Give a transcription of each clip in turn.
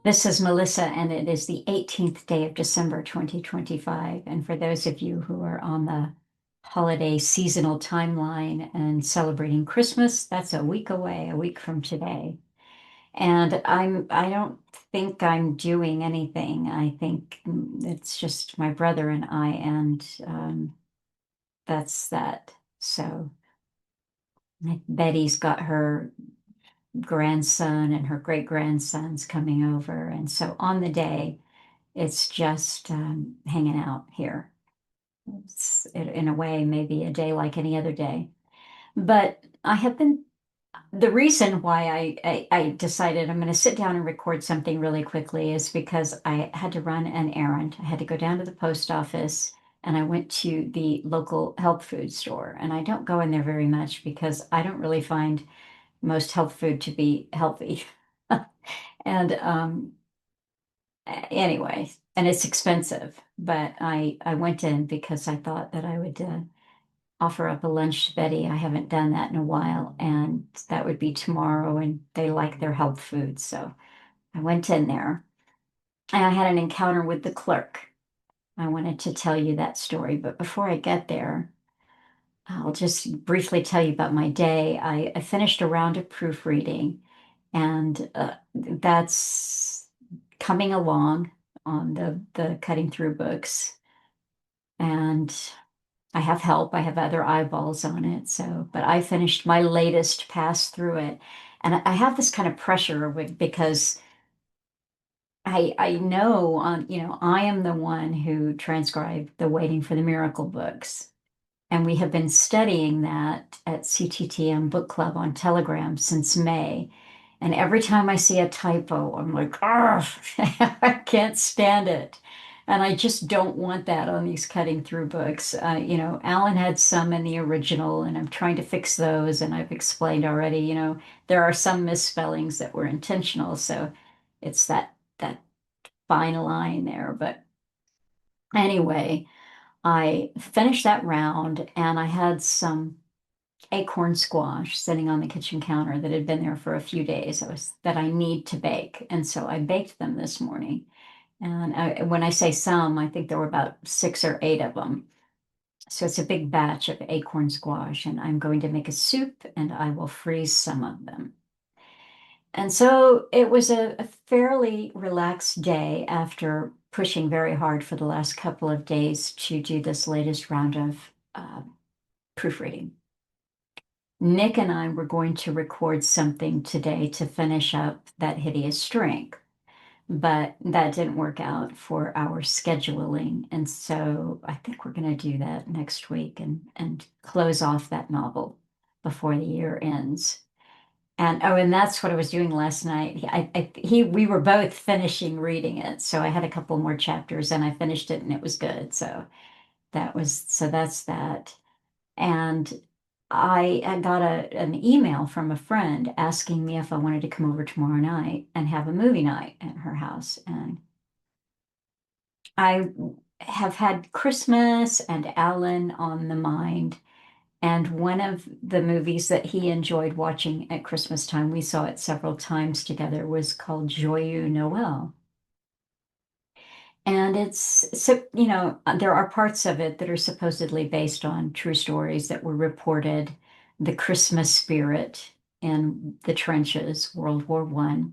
This is Melissa, and it is the 18th day of December 2025. And for those of you who are on the holiday seasonal timeline and celebrating Christmas, that's a week away, a week from today. And I don't think I'm doing anything. I think it's just my brother and I, and that's that. So Betty's got her grandson and her great grandsons coming over. And so on the day, it's just hanging out here. It's in a way, maybe a day like any other day. But I have been, the reason why I decided I'm going to sit down and record something really quickly is because I had to run an errand. I had to go down to the post office and I went to the local health food store. And I don't go in there very much because I don't really find most health food to be healthy. And anyway, and it's expensive, but I went in because I thought that I would offer up a lunch to Betty. I haven't done that in a while, and that would be tomorrow, and they like their health food. So I went in there and I had an encounter with the clerk. I wanted to tell you that story, but before I get there, I'll just briefly tell you about my day. I finished a round of proofreading, and that's coming along on the cutting through books. And I have help. I have other eyeballs on it. So, but I finished my latest pass through it. And I have this kind of pressure because I know I am the one who transcribed the Waiting for the Miracle books. And we have been studying that at CTTM Book Club on Telegram since May. And every time I see a typo, I'm like, oh, I can't stand it. And I just don't want that on these cutting through books. Alan had some in the original, and I'm trying to fix those. And I've explained already, there are some misspellings that were intentional. So it's that fine line there. But anyway, I finished that round and I had some acorn squash sitting on the kitchen counter that had been there for a few days that I need to bake. And so I baked them this morning. And when I say some, I think there were about 6 or 8 of them. So it's a big batch of acorn squash, and I'm going to make a soup and I will freeze some of them. And so it was a fairly relaxed day after pushing very hard for the last couple of days to do this latest round of proofreading. Nick and I were going to record something today to finish up That Hideous String, but that didn't work out for our scheduling. And so I think we're going to do that next week and close off that novel before the year ends. And that's what I was doing last night. We were both finishing reading it, so I had a couple more chapters, and I finished it, and it was good. So that's that. And I got an email from a friend asking me if I wanted to come over tomorrow night and have a movie night at her house. And I have had Christmas and Alan on the mind. And one of the movies that he enjoyed watching at Christmas time, we saw it several times together, was called Joyeux Noel. And there are parts of it that are supposedly based on true stories that were reported, the Christmas spirit in the trenches, World War I.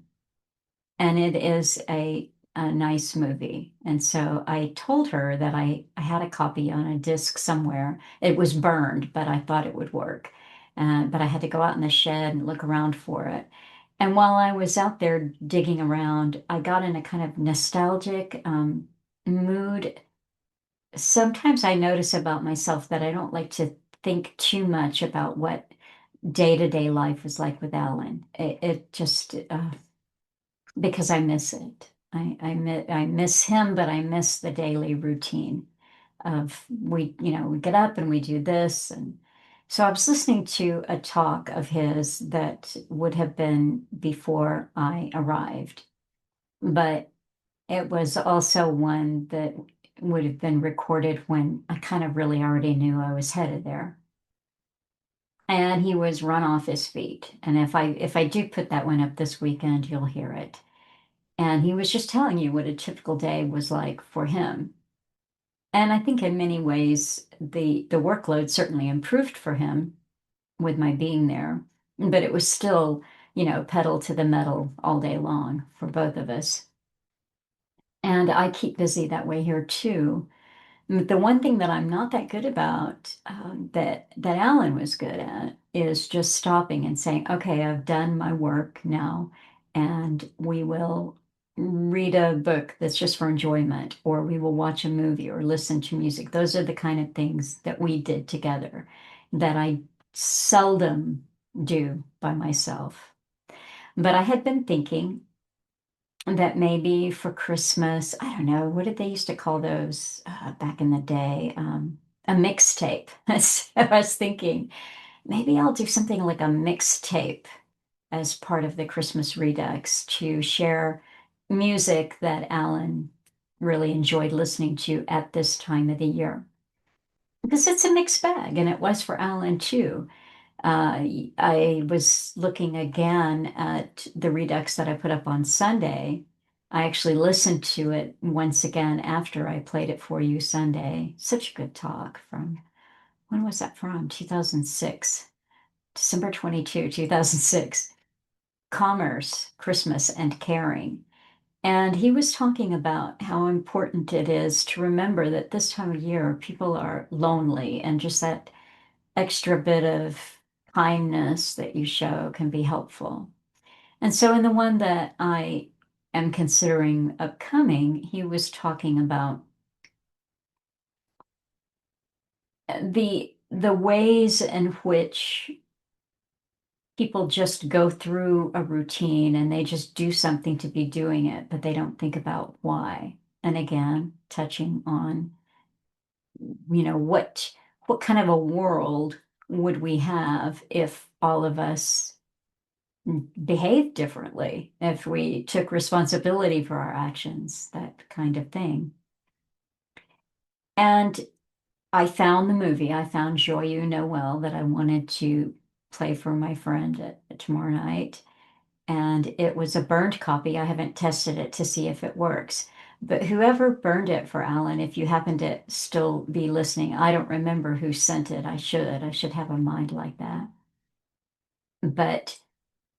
And it is a nice movie. And so I told her that I had a copy on a disc somewhere. It was burned, but I thought it would work. But I had to go out in the shed and look around for it. And while I was out there digging around, I got in a kind of nostalgic mood. Sometimes I notice about myself that I don't like to think too much about what day-to-day life is like with Alan. It just because I miss it. I miss him, but I miss the daily routine of we get up and we do this. And so I was listening to a talk of his that would have been before I arrived, but it was also one that would have been recorded when I kind of really already knew I was headed there. And he was run off his feet. And if I do put that one up this weekend, you'll hear it. And he was just telling you what a typical day was like for him. And I think in many ways the workload certainly improved for him with my being there, but it was still, pedal to the metal all day long for both of us. And I keep busy that way here too. The one thing that I'm not that good about, that Alan was good at, is just stopping and saying, "Okay, I've done my work now, and we will read a book that's just for enjoyment, or we will watch a movie or listen to music." Those are the kind of things that we did together that I seldom do by myself. But I had been thinking that maybe for Christmas, I don't know, what did they used to call those back in the day? A mixtape. So I was thinking maybe I'll do something like a mixtape as part of the Christmas Redux to share music that Alan really enjoyed listening to at this time of the year. Because it's a mixed bag, and it was for Alan too. I was looking again at the Redux that I put up on Sunday. I actually listened to it once again after I played it for you Sunday. Such a good talk from, when was that from? 2006, December 22, 2006. Commerce, Christmas, and Caring. And he was talking about how important it is to remember that this time of year people are lonely, and just that extra bit of kindness that you show can be helpful. And so in the one that I am considering upcoming, he was talking about the ways in which people just go through a routine and they just do something to be doing it, but they don't think about why. And again, touching on, what kind of a world would we have if all of us behave differently, if we took responsibility for our actions, that kind of thing. And I found the movie, I found Joyeux Noel that I wanted to play for my friend tomorrow night. And it was a burned copy. I haven't tested it to see if it works. But whoever burned it for Alan, if you happen to still be listening, I don't remember who sent it. I should have a mind like that. But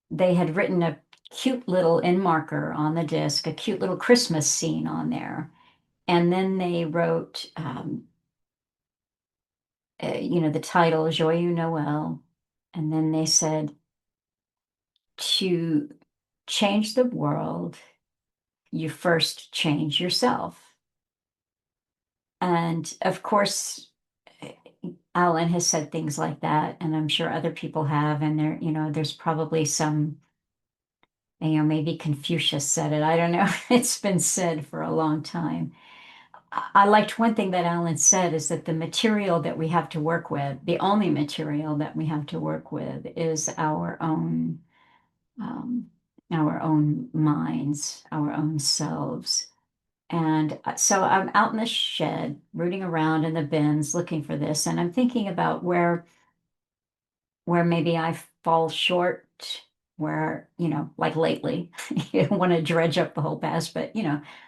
they had written a cute little in marker on the disc, a cute little Christmas scene on there. And then they wrote, the title, Joyeux Noel. And then they said, to change the world, you first change yourself. And of course, Alan has said things like that, and I'm sure other people have. And there's probably some, maybe Confucius said it. I don't know. It's been said for a long time. I liked one thing that Alan said is that the material that we have to work with, the only material that we have to work with, is um, our own minds, our own selves. And so I'm out in the shed, rooting around in the bins, looking for this, and I'm thinking about where maybe I fall short, where, like lately, you don't want to dredge up the whole past, but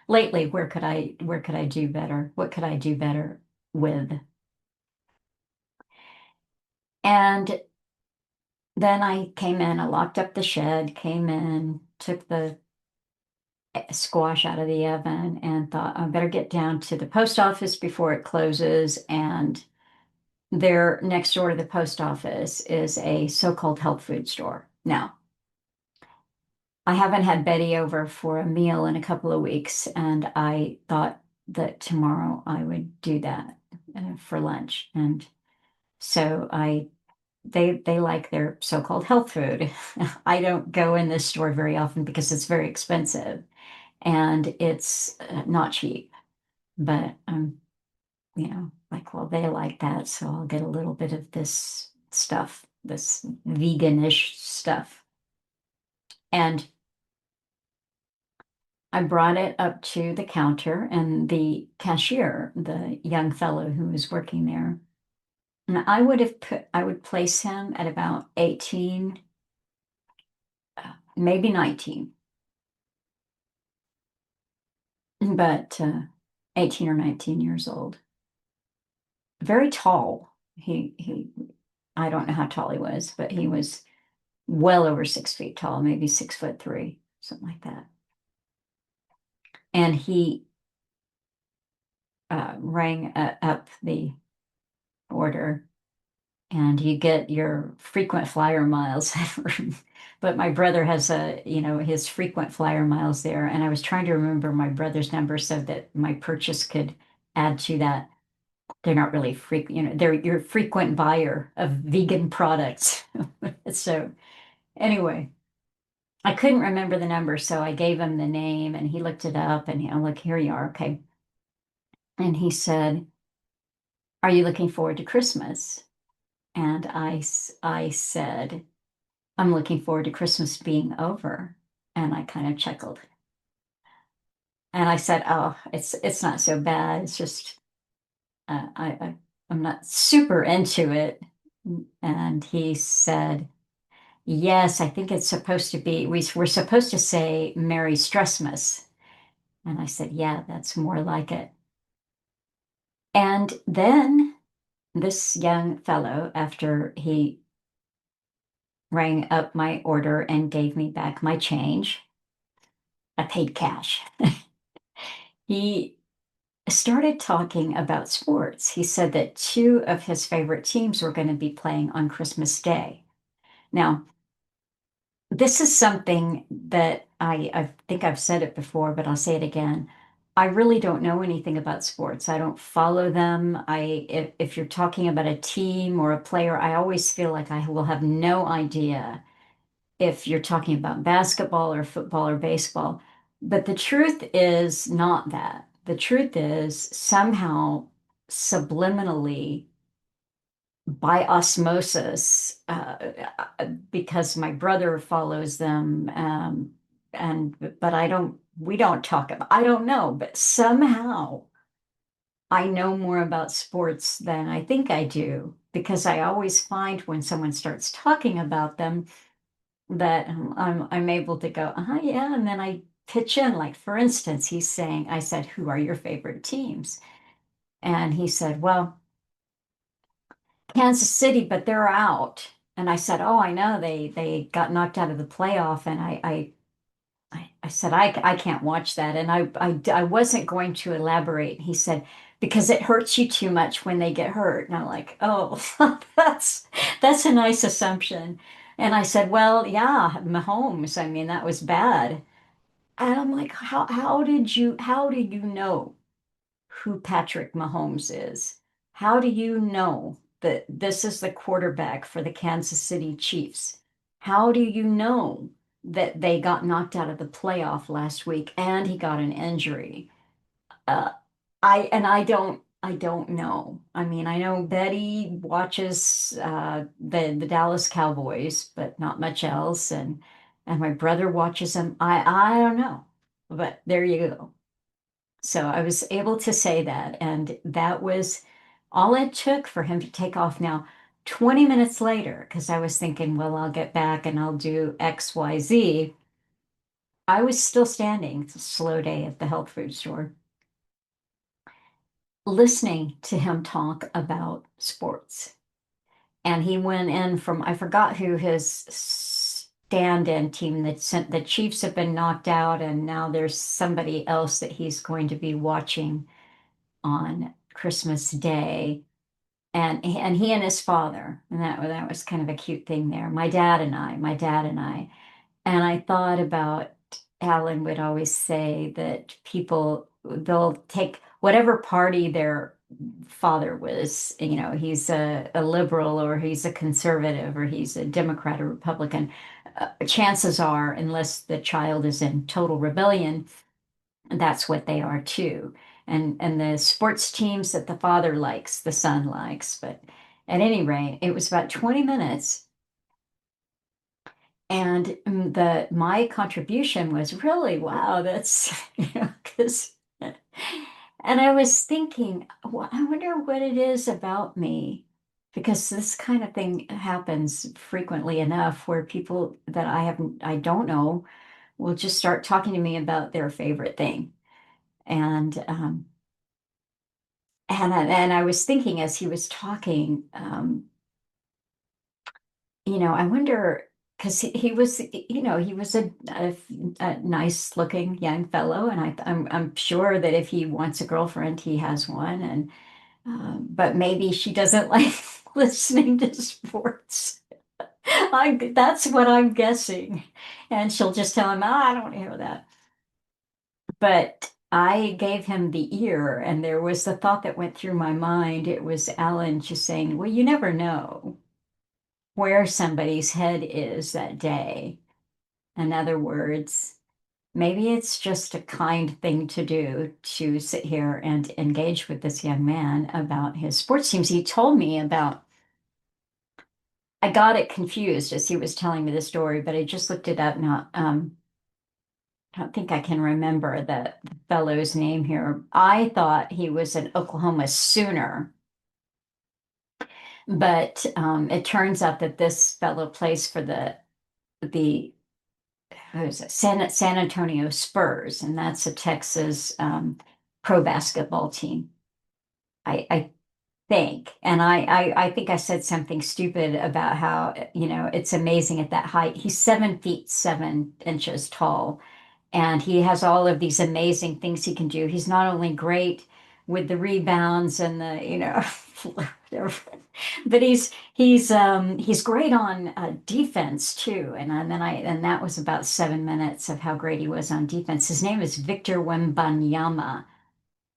lately, where could I do better? What could I do better with? And then I came in, I locked up the shed, came in, took the squash out of the oven, and thought I better get down to the post office before it closes. And there, next door to the post office, is a so-called health food store. Now, I haven't had Betty over for a meal in a couple of weeks, and I thought that tomorrow I would do that for lunch. And so I they like their so-called health food. I don't go in this store very often because it's very expensive and it's not cheap. But like, well, they like that, so I'll get a little bit of this stuff, this veganish stuff. And I brought it up to the counter, and the cashier, the young fellow who was working there, and I would place him at about 18, maybe 19, but 18 or 19 years old. Very tall. I don't know how tall he was, but he was well over 6 feet tall, maybe 6'3", something like that. And he rang up the order, and you get your frequent flyer miles. But my brother has his frequent flyer miles there, and I was trying to remember my brother's number so that my purchase could add to that. They're not really frequent, they're your frequent buyer of vegan products. So anyway, I couldn't remember the number, so I gave him the name, and he looked it up, and I'm like, here you are, okay. And he said, "Are you looking forward to Christmas?" And I said, "I'm looking forward to Christmas being over." And I kind of chuckled. And I said, "Oh, it's not so bad. It's just I'm not super into it." And he said, "Yes, I think it's supposed to be, we're supposed to say Merry Stressmas." And I said, "Yeah, that's more like it." And then this young fellow, after he rang up my order and gave me back my change, I paid cash. He started talking about sports. He said that two of his favorite teams were going to be playing on Christmas Day. Now, this is something that I think I've said it before, but I'll say it again. I really don't know anything about sports. I don't follow them. If you're talking about a team or a player, I always feel like I will have no idea if you're talking about basketball or football or baseball. But the truth is not that. The truth is somehow subliminally, by osmosis, because my brother follows them, and but we don't talk about, I don't know, but somehow I know more about sports than I think I do, because I always find when someone starts talking about them that I'm able to go, yeah, and then I pitch in. Like, for instance, I said, "Who are your favorite teams?" And he said, "Well, Kansas City, but they're out." And I said, "Oh, I know, they got knocked out of the playoff." And I said, I can't watch that." And I wasn't going to elaborate. He said, "Because it hurts you too much when they get hurt." And I'm like, "Oh, that's a nice assumption." And I said, "Well, yeah, Mahomes, I mean, that was bad." And I'm like, how do you know who Patrick Mahomes is? How do you know that this is the quarterback for the Kansas City Chiefs? How do you know that they got knocked out of the playoff last week and he got an injury? Uh, I don't know. I mean, I know Betty watches the Dallas Cowboys, but not much else, and my brother watches them. I don't know, but there you go. So I was able to say that, and that was all it took for him to take off. Now, 20 minutes later, because I was thinking, well, I'll get back and I'll do X, Y, Z. I was still standing. It's a slow day at the health food store, listening to him talk about sports. And he went in from, I forgot who his stand-in team that sent, the Chiefs have been knocked out, and now there's somebody else that he's going to be watching on Christmas Day. And he and his father, and that was kind of a cute thing there. My dad and I. And I thought about, Alan would always say that people, they'll take whatever party they're father was, he's a liberal or he's a conservative or he's a Democrat or Republican. Chances are, unless the child is in total rebellion, that's what they are too. And the sports teams that the father likes, the son likes. But at any rate, it was about 20 minutes. And the my contribution was really, wow, that's, because, and I was thinking, well, I wonder what it is about me, because this kind of thing happens frequently enough where people that I don't know will just start talking to me about their favorite thing. And and I was thinking as he was talking, I wonder because he was, he was a nice looking young fellow, and I'm sure that if he wants a girlfriend, he has one, and but maybe she doesn't like listening to sports. That's what I'm guessing, and she'll just tell him, I don't hear that. But I gave him the ear, and there was the thought that went through my mind. It was Alan just saying, well, you never know where somebody's head is that day. In other words, maybe it's just a kind thing to do to sit here and engage with this young man about his sports teams. He told me about, I got it confused as he was telling me the story, but I just looked it up now. I don't think I can remember the fellow's name here. I thought he was an Oklahoma Sooner, but it turns out that this fellow plays for the who is it? San Antonio Spurs, and that's a Texas pro basketball team. I think, and I think I said something stupid about how, it's amazing at that height. He's 7 feet 7 inches tall, and he has all of these amazing things he can do. He's not only great with the rebounds and the, whatever, but he's great on defense too. And that was about 7 minutes of how great he was on defense. His name is Victor Wembanyama.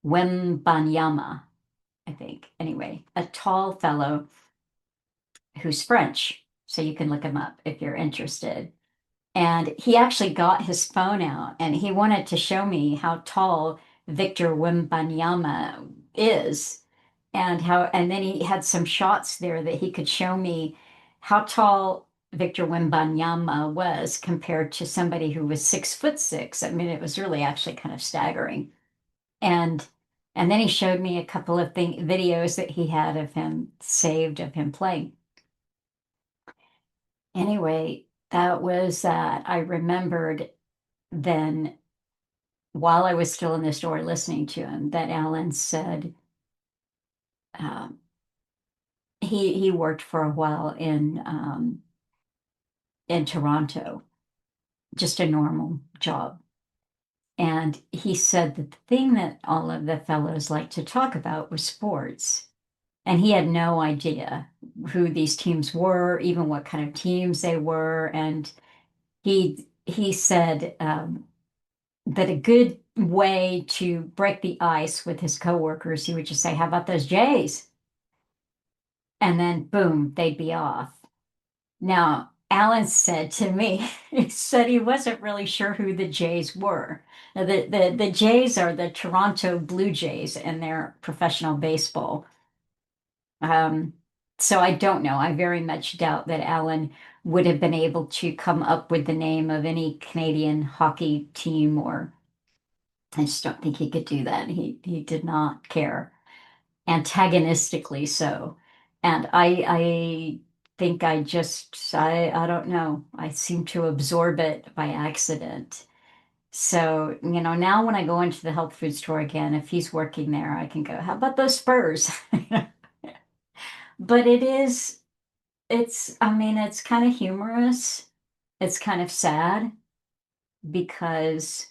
Wembanyama, I think. Anyway, a tall fellow who's French, so you can look him up if you're interested. And he actually got his phone out and he wanted to show me how tall Victor Wembanyama is, and then he had some shots there that he could show me how tall Victor Wembanyama was compared to somebody who was 6'6". I mean, it was really actually kind of staggering. And and then he showed me a couple of videos that he had of him saved of him playing. Anyway, that was that. I remembered then, while I was still in the store listening to him, that Alan said um, he worked for a while in Toronto, just a normal job. And he said that the thing that all of the fellows liked to talk about was sports. And he had no idea who these teams were, even what kind of teams they were. And he said that a good way to break the ice with his coworkers, he would just say, how about those Jays? And then boom, they'd be off. Now, Alan said to me, he said he wasn't really sure who the Jays were. Now, the Jays are the Toronto Blue Jays and they're professional baseball. Um, so I don't know. I very much doubt that Alan would have been able to come up with the name of any Canadian hockey team, or I just don't think he could do that. He did not care, antagonistically so. And I think I don't know. I seem to absorb it by accident. So, now when I go into the health food store again, if he's working there, I can go, how about those Spurs? But I mean, it's kind of humorous. It's kind of sad because,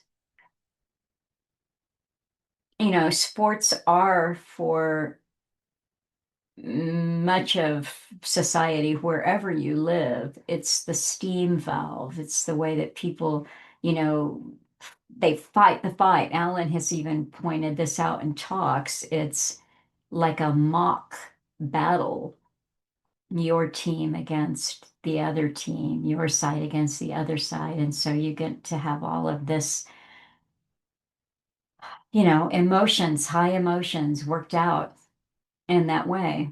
sports are for much of society, wherever you live, it's the steam valve. It's the way that people, you know, they fight the fight. Alan has even pointed this out in talks. It's like a mock battle, your team against the other team, your side against the other side. And so you get to have all of this, emotions, high emotions worked out in that way.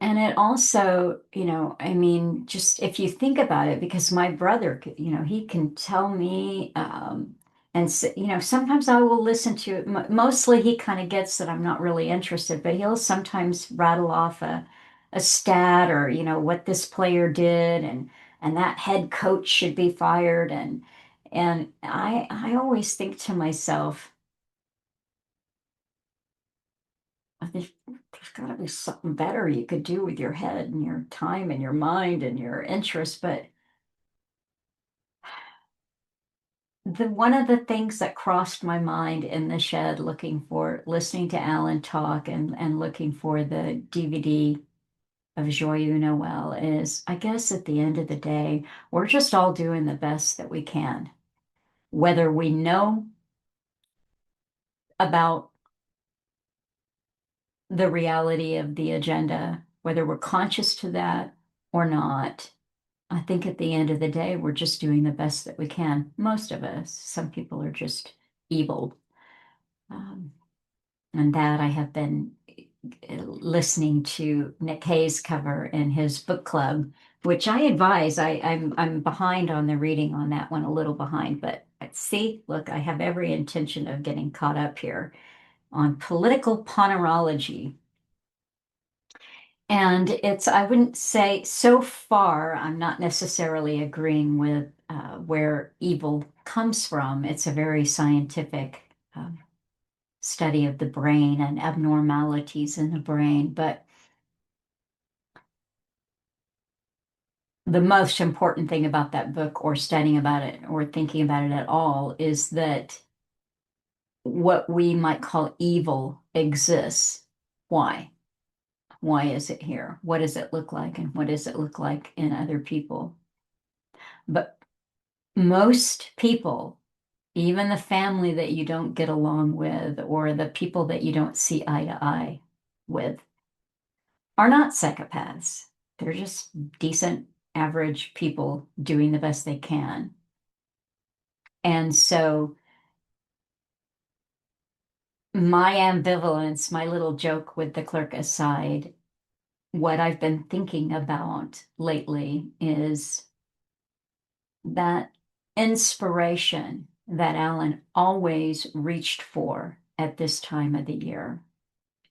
And it also, I mean, just if you think about it, because my brother, he can tell me, sometimes I will listen to it. Mostly he kind of gets that I'm not really interested, but he'll sometimes rattle off a stat or, what this player did and that head coach should be fired. And I always think to myself, I think there's got to be something better you could do with your head and your time and your mind and your interest. But the one of the things that crossed my mind in the shed, listening to Alan talk and looking for the DVD of Joyeux Noel is, I guess at the end of the day, we're just all doing the best that we can, whether we know about the reality of the agenda, whether we're conscious to that or not. I think at the end of the day, we're just doing the best that we can. Most of us. Some people are just evil. Um, and that I have been listening to Nick Hayes cover in his book club, which I advise. I'm behind on the reading on that one, a little behind, but see, look, I have every intention of getting caught up here on political ponerology. And I wouldn't say so far, I'm not necessarily agreeing with where evil comes from. It's a very scientific study of the brain and abnormalities in the brain. But the most important thing about that book, or studying about it, or thinking about it at all, is that what we might call evil exists. Why? Why is it here? What does it look like? And what does it look like in other people? But most people, even the family that you don't get along with, or the people that you don't see eye to eye with, are not psychopaths. They're just decent, average people doing the best they can. And so, my ambivalence, my little joke with the clerk aside, what I've been thinking about lately is that inspiration that Alan always reached for at this time of the year,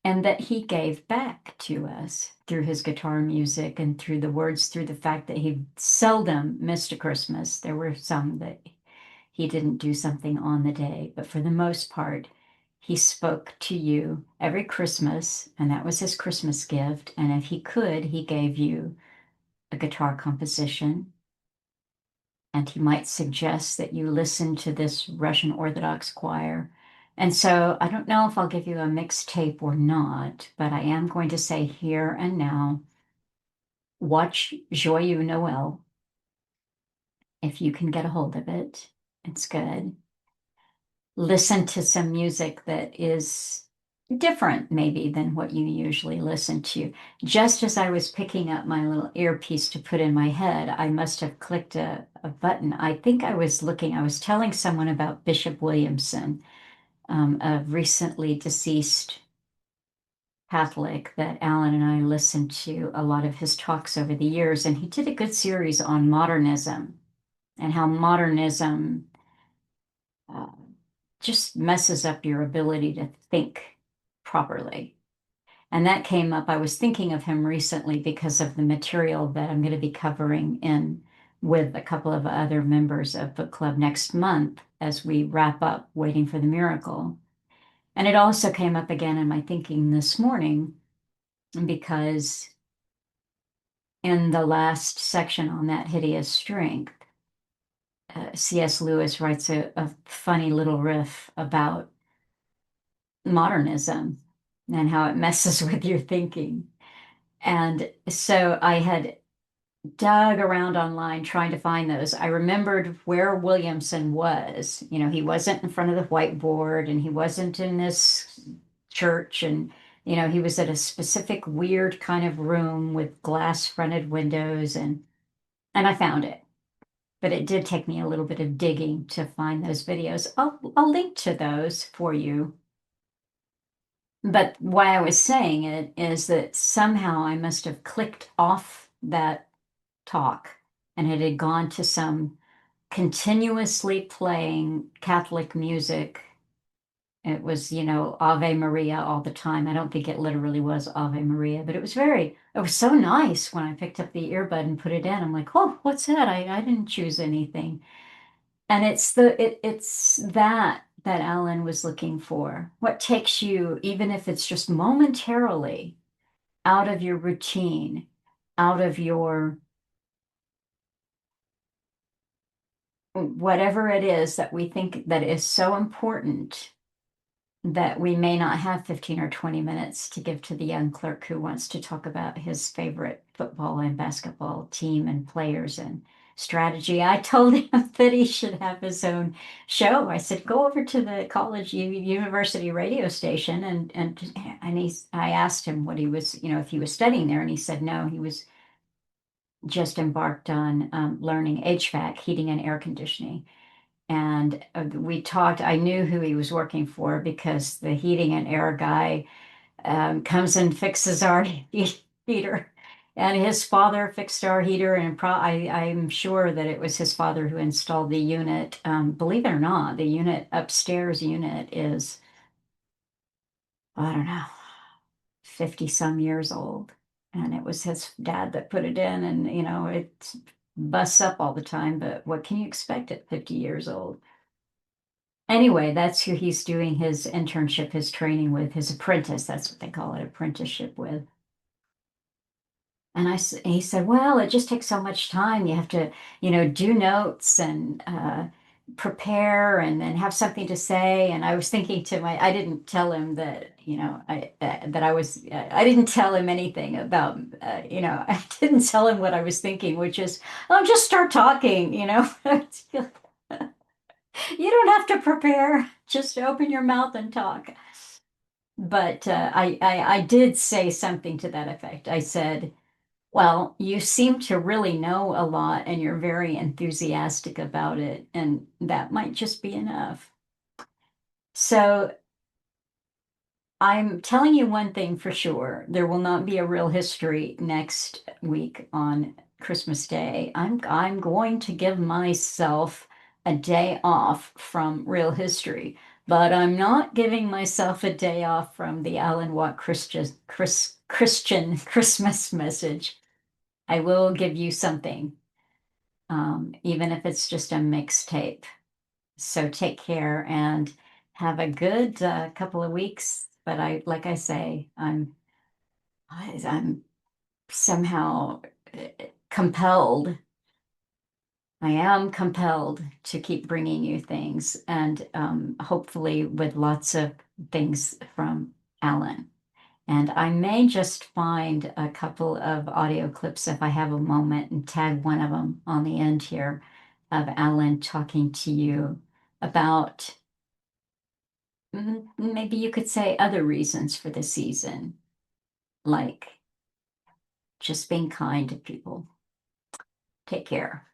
and that he gave back to us through his guitar music and through the words, through the fact that he seldom missed a Christmas. There were some that he didn't do something on the day, but for the most part, he spoke to you every Christmas, and that was his Christmas gift. And if he could, he gave you a guitar composition, and he might suggest that you listen to this Russian Orthodox choir. And so I don't know if I'll give you a mixtape or not, but I am going to say here and now, watch Joyeux Noel if you can get a hold of it. It's good. Listen to some music that is different maybe than what you usually listen to. Just as I was picking up my little earpiece to put in my head, I must have clicked a button. I think I was telling someone about Bishop Williamson, a recently deceased Catholic that Alan and I listened to a lot of his talks over the years, and he did a good series on modernism and how modernism uh, just messes up your ability to think properly. And that came up. I was thinking of him recently because of the material that I'm going to be covering in with a couple of other members of book club next month as we wrap up Waiting for the Miracle. And it also came up again in my thinking this morning because in the last section on that hideous strength, C.S. Lewis writes a funny little riff about modernism and how it messes with your thinking. And so I had dug around online trying to find those. I remembered where Williamson was. He wasn't in front of the whiteboard and he wasn't in this church. And he was at a specific weird kind of room with glass fronted windows, and I found it. But it did take me a little bit of digging to find those videos. I'll link to those for you. But why I was saying it is that somehow I must have clicked off that talk, and it had gone to some continuously playing Catholic music. It was, Ave Maria all the time. I don't think it literally was Ave Maria, but it was so nice when I picked up the earbud and put it in. I'm like, oh, what's that? I didn't choose anything. And it's that Alan was looking for. What takes you, even if it's just momentarily, out of your routine, out of your whatever it is that we think that is so important that we may not have 15 or 20 minutes to give to the young clerk who wants to talk about his favorite football and basketball team and players and strategy. I told him that he should have his own show. I said, go over to the college university radio station I asked him what he was, if he was studying there, and he said no, he was just embarked on learning HVAC, heating and air conditioning. And we talked, I knew who he was working for because the heating and air guy comes and fixes our heater. And his father fixed our heater, and I'm sure that it was his father who installed the unit. Believe it or not, the upstairs unit is, I don't know, 50 some years old. And it was his dad that put it in, and it busts up all the time, but what can you expect at 50 years old? Anyway, that's who he's doing his internship, his training with, his apprentice. That's what they call it, apprenticeship with. And he said, well, it just takes so much time. You have to, do notes and prepare and then have something to say. And I was thinking I didn't tell him that, I didn't tell him anything about, I didn't tell him what I was thinking, which is, oh, just start talking, You don't have to prepare. Just open your mouth and talk. But I did say something to that effect. I said, well, you seem to really know a lot and you're very enthusiastic about it, and that might just be enough. So I'm telling you one thing for sure. There will not be a real history next week on Christmas Day. I'm going to give myself a day off from real history, but I'm not giving myself a day off from the Alan Watt Christian Christmas message. I will give you something, even if it's just a mixtape. So take care and have a good couple of weeks. But like I say, I'm somehow compelled. I am compelled to keep bringing you things, and hopefully with lots of things from Alan. And I may just find a couple of audio clips if I have a moment and tag one of them on the end here of Alan talking to you about maybe you could say other reasons for the season, like just being kind to people. Take care.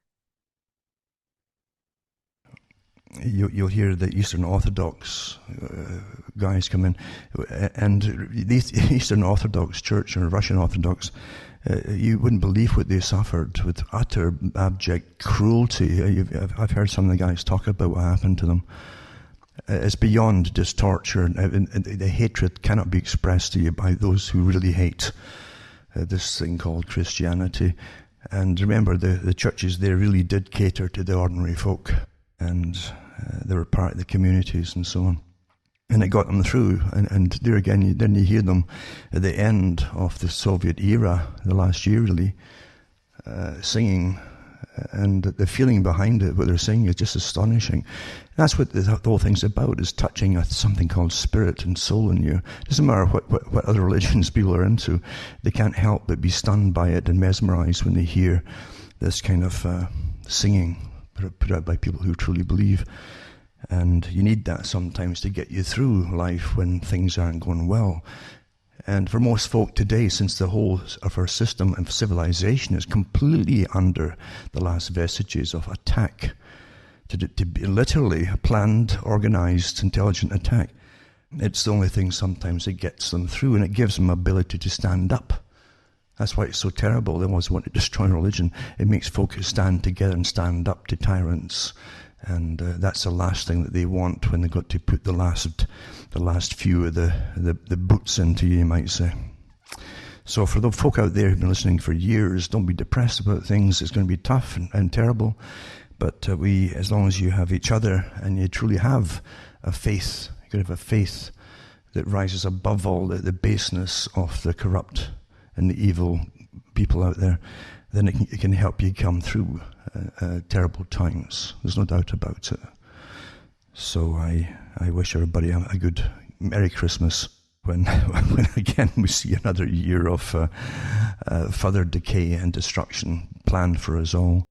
You'll hear the Eastern Orthodox guys come in, and the Eastern Orthodox Church and Russian Orthodox, you wouldn't believe what they suffered with utter abject cruelty. I've heard some of the guys talk about what happened to them. It's beyond just torture. The hatred cannot be expressed to you by those who really hate this thing called Christianity. And remember, the churches there really did cater to the ordinary folk, and they were part of the communities and so on. And it got them through. And there again, didn't you hear them at the end of the Soviet era, the last year really, singing, and the feeling behind it, what they're saying is just astonishing. That's what the whole thing's about, is touching something called spirit and soul in you. It doesn't matter what other religions people are into, they can't help but be stunned by it and mesmerized when they hear this kind of singing put out by people who truly believe. And you need that sometimes to get you through life when things aren't going well. And for most folk today, since the whole of our system of civilization is completely under the last vestiges of attack, to be literally a planned, organized, intelligent attack, it's the only thing sometimes that gets them through, and it gives them ability to stand up. That's why it's so terrible. They always want to destroy religion. It makes folk stand together and stand up to tyrants. And that's the last thing that they want when they got to put the last few of the boots into you might say. So for the folk out there who've been listening for years, don't be depressed about things. It's going to be tough and terrible. But as long as you have each other and you truly have a faith, you could have a faith that rises above all the baseness of the corrupt and the evil people out there, then it can help you come through terrible times. There's no doubt about it. So I wish everybody a good Merry Christmas when again we see another year of further decay and destruction planned for us all.